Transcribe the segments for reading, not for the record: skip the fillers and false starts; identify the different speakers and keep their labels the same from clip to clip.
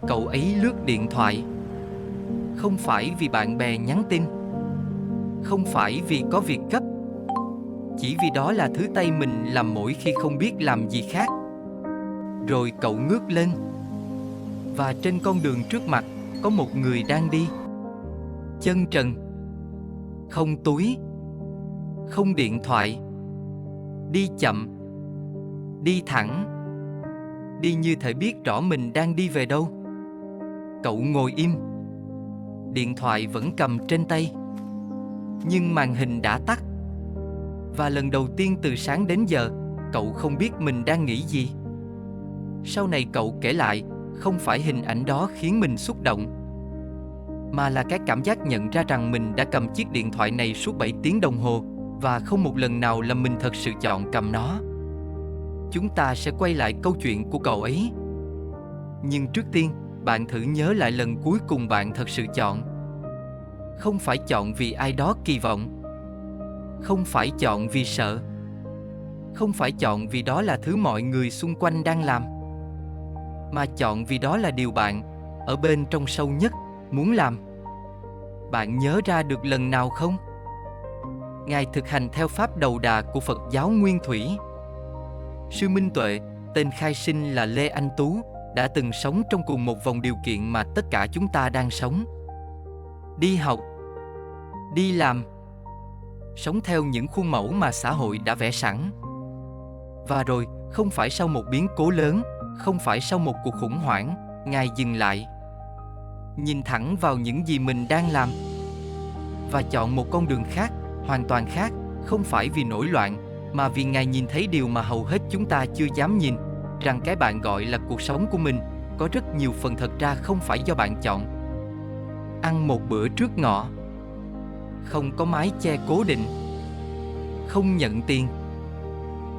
Speaker 1: Cậu ấy lướt điện thoại. Không phải vì bạn bè nhắn tin, không phải vì có việc gấp, chỉ vì đó là thứ tay mình làm mỗi khi không biết làm gì khác. Rồi cậu ngước lên, và trên con đường trước mặt có một người đang đi. Chân trần, không túi, không điện thoại, đi chậm, đi thẳng, đi như thể biết rõ mình đang đi về đâu. Cậu ngồi im, điện thoại vẫn cầm trên tay, nhưng màn hình đã tắt. Và lần đầu tiên từ sáng đến giờ, cậu không biết mình đang nghĩ gì. Sau này cậu kể lại, không phải hình ảnh đó khiến mình xúc động, mà là cái cảm giác nhận ra rằng mình đã cầm chiếc điện thoại này suốt 7 tiếng đồng hồ, và không một lần nào là mình thật sự chọn cầm nó. Chúng ta sẽ quay lại câu chuyện của cậu ấy. Nhưng trước tiên, bạn thử nhớ lại lần cuối cùng bạn thật sự chọn. Không phải chọn vì ai đó kỳ vọng, không phải chọn vì sợ, không phải chọn vì đó là thứ mọi người xung quanh đang làm, mà chọn vì đó là điều bạn, ở bên trong sâu nhất, muốn làm. Bạn nhớ ra được lần nào không? Ngài thực hành theo pháp đầu đà của Phật giáo Nguyên Thủy. Sư Minh Tuệ, tên khai sinh là Lê Anh Tú, đã từng sống trong cùng một vòng điều kiện mà tất cả chúng ta đang sống. Đi học, đi làm, sống theo những khuôn mẫu mà xã hội đã vẽ sẵn. Và rồi, không phải sau một biến cố lớn, không phải sau một cuộc khủng hoảng, Ngài dừng lại, nhìn thẳng vào những gì mình đang làm, và chọn một con đường khác, hoàn toàn khác, không phải vì nổi loạn, mà vì Ngài nhìn thấy điều mà hầu hết chúng ta chưa dám nhìn, rằng cái bạn gọi là cuộc sống của mình, có rất nhiều phần thật ra không phải do bạn chọn. Ăn một bữa trước ngọ, không có mái che cố định, không nhận tiền,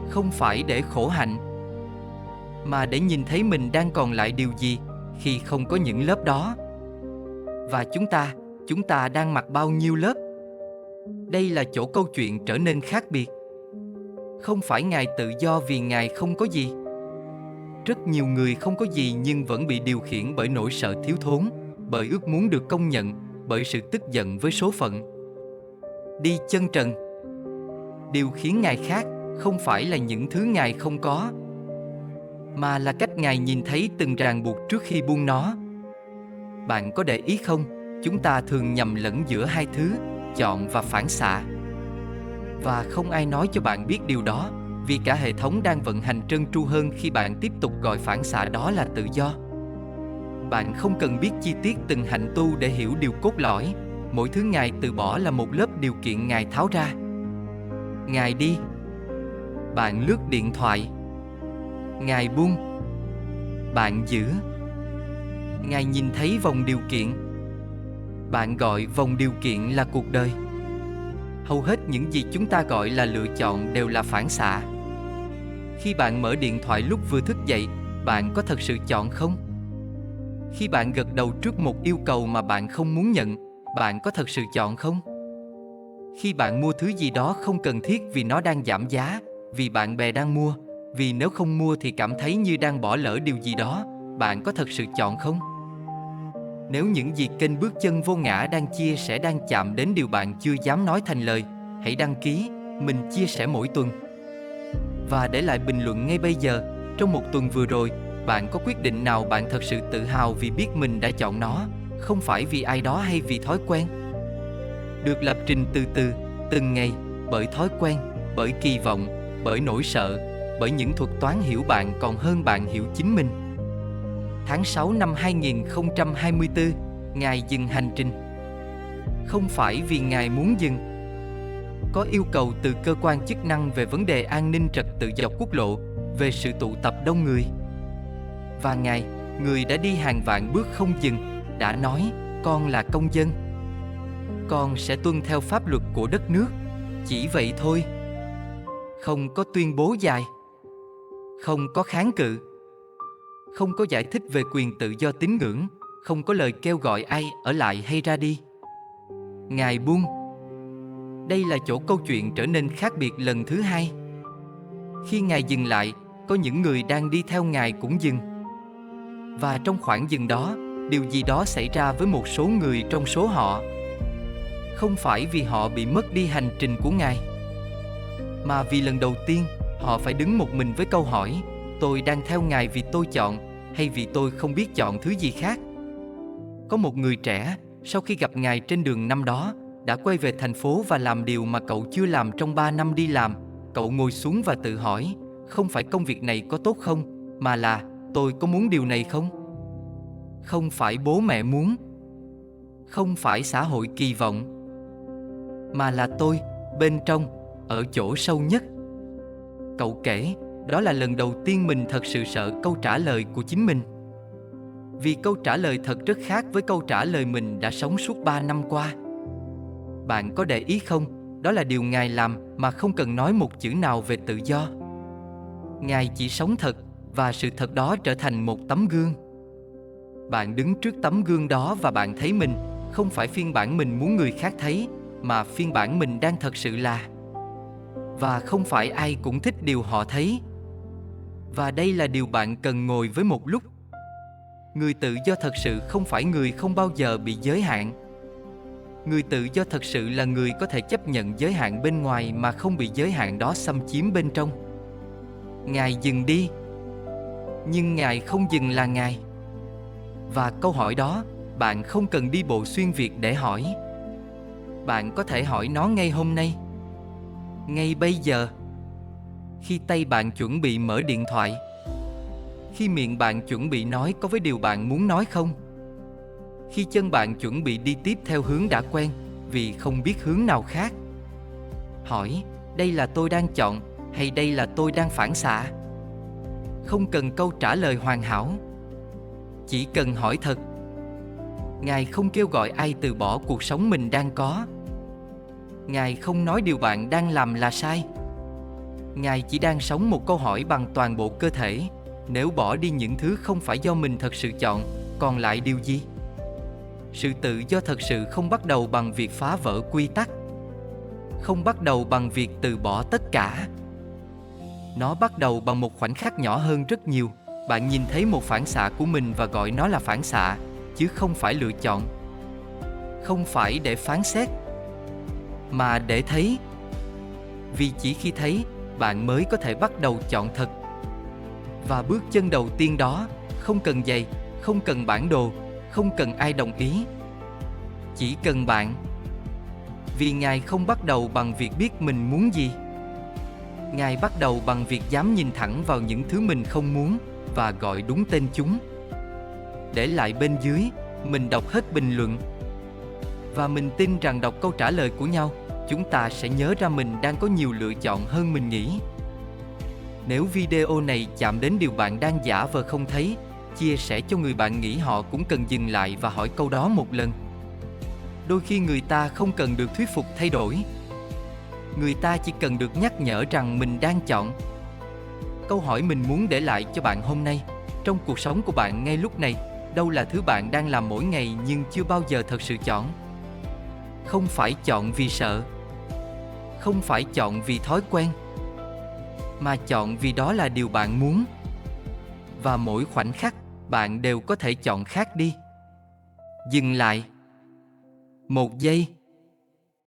Speaker 1: không phải để khổ hạnh, mà để nhìn thấy mình đang còn lại điều gì khi không có những lớp đó. Và chúng ta đang mặc bao nhiêu lớp? Đây là chỗ câu chuyện trở nên khác biệt. Không phải Ngài tự do vì Ngài không có gì. Rất nhiều người không có gì nhưng vẫn bị điều khiển bởi nỗi sợ thiếu thốn, bởi ước muốn được công nhận, bởi sự tức giận với số phận. Đi chân trần. Điều khiến Ngài khác không phải là những thứ Ngài không có, mà là cách Ngài nhìn thấy từng ràng buộc trước khi buông nó. Bạn có để ý không, chúng ta thường nhầm lẫn giữa hai thứ, chọn và phản xạ. Và không ai nói cho bạn biết điều đó, vì cả hệ thống đang vận hành trơn tru hơn khi bạn tiếp tục gọi phản xạ đó là tự do. Bạn không cần biết chi tiết từng hạnh tu để hiểu điều cốt lõi. Mỗi thứ Ngài từ bỏ là một lớp điều kiện Ngài tháo ra. Ngài đi, bạn lướt điện thoại. Ngài buông, bạn giữ. Ngài nhìn thấy vòng điều kiện, bạn gọi vòng điều kiện là cuộc đời. Hầu hết những gì chúng ta gọi là lựa chọn đều là phản xạ. Khi bạn mở điện thoại lúc vừa thức dậy, bạn có thật sự chọn không? Khi bạn gật đầu trước một yêu cầu mà bạn không muốn nhận, bạn có thật sự chọn không? Khi bạn mua thứ gì đó không cần thiết vì nó đang giảm giá, vì bạn bè đang mua, vì nếu không mua thì cảm thấy như đang bỏ lỡ điều gì đó, bạn có thật sự chọn không? Nếu những gì kênh Bước Chân Vô Ngã đang chia sẻ đang chạm đến điều bạn chưa dám nói thành lời, hãy đăng ký, mình chia sẻ mỗi tuần. Và để lại bình luận ngay bây giờ, trong một tuần vừa rồi, bạn có quyết định nào bạn thật sự tự hào vì biết mình đã chọn nó, không phải vì ai đó hay vì thói quen? Được lập trình từ từ, từng ngày, bởi thói quen, bởi kỳ vọng, bởi nỗi sợ, bởi những thuật toán hiểu bạn còn hơn bạn hiểu chính mình. Tháng 6 năm 2024, Ngài dừng hành trình. Không phải vì Ngài muốn dừng. Có yêu cầu từ cơ quan chức năng về vấn đề an ninh trật tự dọc quốc lộ, về sự tụ tập đông người. Và Ngài, người đã đi hàng vạn bước không dừng, đã nói, con là công dân. Con sẽ tuân theo pháp luật của đất nước, chỉ vậy thôi. Không có tuyên bố dài, không có kháng cự, không có giải thích về quyền tự do tín ngưỡng, không có lời kêu gọi ai ở lại hay ra đi. Ngài buông. Đây là chỗ câu chuyện trở nên khác biệt lần thứ hai. Khi Ngài dừng lại, có những người đang đi theo Ngài cũng dừng. Và trong khoảng dừng đó, điều gì đó xảy ra với một số người trong số họ. Không phải vì họ bị mất đi hành trình của Ngài, mà vì lần đầu tiên, họ phải đứng một mình với câu hỏi: tôi đang theo Ngài vì tôi chọn, hay vì tôi không biết chọn thứ gì khác? Có một người trẻ, sau khi gặp Ngài trên đường năm đó, đã quay về thành phố và làm điều mà cậu chưa làm trong 3 năm đi làm. Cậu ngồi xuống và tự hỏi, không phải công việc này có tốt không, mà là tôi có muốn điều này không? Không phải bố mẹ muốn, không phải xã hội kỳ vọng, mà là tôi, bên trong, ở chỗ sâu nhất. Cậu kể, đó là lần đầu tiên mình thật sự sợ câu trả lời của chính mình. Vì câu trả lời thật rất khác với câu trả lời mình đã sống suốt 3 năm qua. Bạn có để ý không, đó là điều Ngài làm mà không cần nói một chữ nào về tự do. Ngài chỉ sống thật, và sự thật đó trở thành một tấm gương. Bạn đứng trước tấm gương đó và bạn thấy mình, không phải phiên bản mình muốn người khác thấy, mà phiên bản mình đang thật sự là. Và không phải ai cũng thích điều họ thấy. Và đây là điều bạn cần ngồi với một lúc. Người tự do thật sự không phải người không bao giờ bị giới hạn. Người tự do thật sự là người có thể chấp nhận giới hạn bên ngoài mà không bị giới hạn đó xâm chiếm bên trong. Ngài dừng đi, nhưng Ngài không dừng là Ngài. Và câu hỏi đó, bạn không cần đi bộ xuyên Việt để hỏi. Bạn có thể hỏi nó ngay hôm nay, ngay bây giờ. Khi tay bạn chuẩn bị mở điện thoại, khi miệng bạn chuẩn bị nói có với điều bạn muốn nói không, khi chân bạn chuẩn bị đi tiếp theo hướng đã quen vì không biết hướng nào khác. Hỏi, đây là tôi đang chọn hay đây là tôi đang phản xạ? Không cần câu trả lời hoàn hảo, chỉ cần hỏi thật. Ngài không kêu gọi ai từ bỏ cuộc sống mình đang có. Ngài không nói điều bạn đang làm là sai. Ngài chỉ đang sống một câu hỏi bằng toàn bộ cơ thể. Nếu bỏ đi những thứ không phải do mình thật sự chọn, còn lại điều gì? Sự tự do thật sự không bắt đầu bằng việc phá vỡ quy tắc, không bắt đầu bằng việc từ bỏ tất cả. Nó bắt đầu bằng một khoảnh khắc nhỏ hơn rất nhiều. Bạn nhìn thấy một phản xạ của mình và gọi nó là phản xạ, chứ không phải lựa chọn. Không phải để phán xét, mà để thấy. Vì chỉ khi thấy, bạn mới có thể bắt đầu chọn thật. Và bước chân đầu tiên đó, không cần giày, không cần bản đồ, không cần ai đồng ý. Chỉ cần bạn. Vì Ngài không bắt đầu bằng việc biết mình muốn gì. Ngài bắt đầu bằng việc dám nhìn thẳng vào những thứ mình không muốn và gọi đúng tên chúng. Để lại bên dưới, mình đọc hết bình luận. Và mình tin rằng đọc câu trả lời của nhau, chúng ta sẽ nhớ ra mình đang có nhiều lựa chọn hơn mình nghĩ. Nếu video này chạm đến điều bạn đang giả vờ không thấy, chia sẻ cho người bạn nghĩ họ cũng cần dừng lại và hỏi câu đó một lần. Đôi khi người ta không cần được thuyết phục thay đổi. Người ta chỉ cần được nhắc nhở rằng mình đang chọn. Câu hỏi mình muốn để lại cho bạn hôm nay, trong cuộc sống của bạn ngay lúc này, đâu là thứ bạn đang làm mỗi ngày nhưng chưa bao giờ thật sự chọn? Không phải chọn vì sợ, không phải chọn vì thói quen, mà chọn vì đó là điều bạn muốn. Và mỗi khoảnh khắc, bạn đều có thể chọn khác đi. Dừng lại. 1 giây.